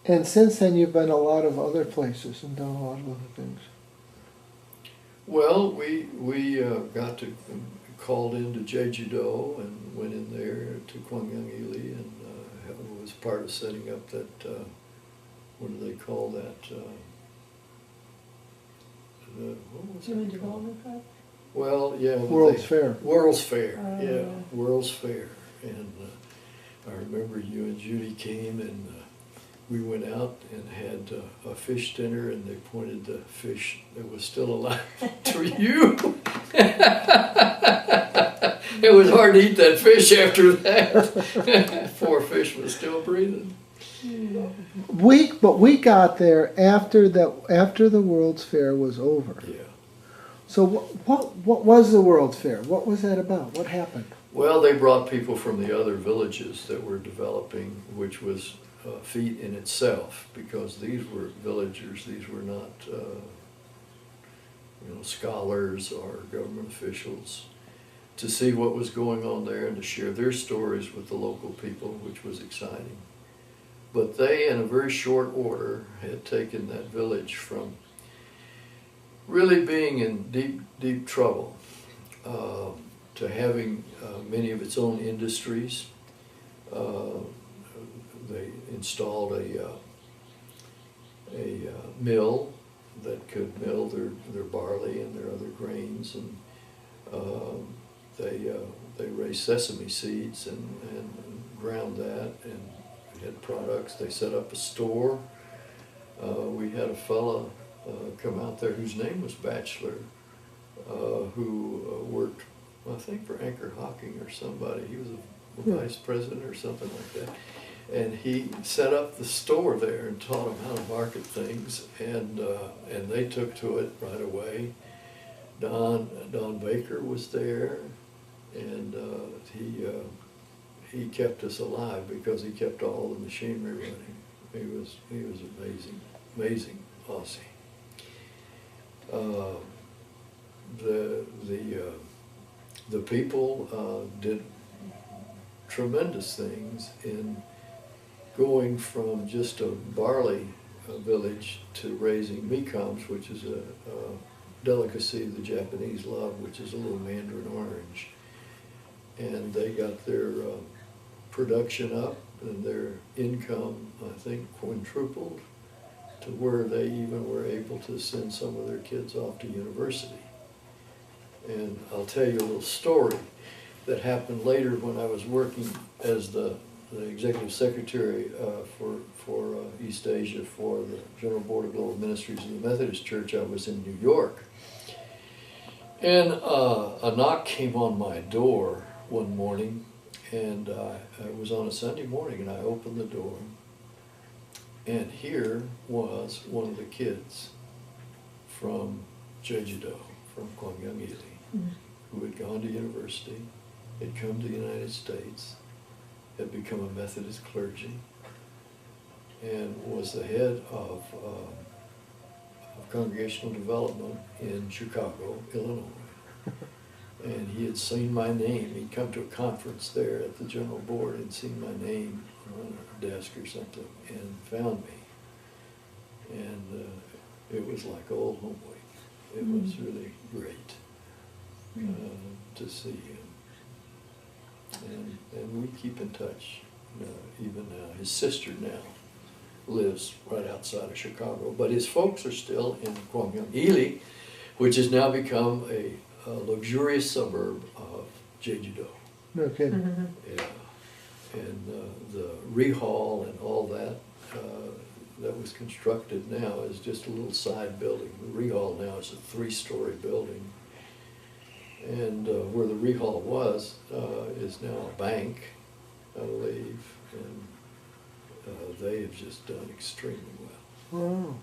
And since then, you've been a lot of other places and done a lot of other things. Well, we got to called into Jeju and went in there to Gwangyangili and was part of setting up that what do they call that? What was Human it called? Development Project? Well, yeah. World's Fair. World's Fair, Oh, yeah, yeah. World's Fair. And I remember you and Judy came and we went out and had a fish dinner and they pointed the fish that was still alive to you. It was hard to eat that fish after that. Poor fish was still breathing. But we got there after the World's Fair was over. Yeah. So what was the World's Fair? What was that about? What happened? Well, they brought people from the other villages that were developing, which was a feat in itself, because these were villagers. These were not, scholars or government officials, to see what was going on there and to share their stories with the local people, which was exciting. But they, in a very short order, had taken that village from really being in deep, deep trouble to having many of its own industries. They installed a mill that could mill their barley and their other grains, and they raised sesame seeds and ground that and had products. They set up a store. We had a fella come out there whose name was Batchelor, who worked, I think, for Anchor Hocking or somebody. He was a vice president or something like that. And he set up the store there and taught them how to market things, and they took to it right away. Don Baker was there, and he kept us alive because he kept all the machinery running. He was amazing Aussie. The people did tremendous things in going from just a barley village to raising mekams, which is a delicacy the Japanese love, which is a little mandarin orange. And they got their production up and their income, I think, quintupled to where they even were able to send some of their kids off to university. And I'll tell you a little story that happened later when I was working as the executive secretary for East Asia for the General Board of Global Ministries of the Methodist Church. I was in New York. And a knock came on my door one morning, and it was on a Sunday morning, and I opened the door, and here was one of the kids from Jeju, from Gwangyangili, who had gone to university, had come to the United States, had become a Methodist clergy, and was the head of congregational development in Chicago, Illinois. And he had seen my name. He'd come to a conference there at the General Board and seen my name on a desk or something and found me. And it was like old home week. It was really great to see him. And we keep in touch even now. His sister now lives right outside of Chicago, but his folks are still in Gwangyangili, which has now become a luxurious suburb of Jeju. No kidding. Yeah. And the rehall and all that that was constructed now is just a little side building. The rehall now is a 3-story building. And where the rehall was is now a bank, I believe, and they have just done extremely well. Wow.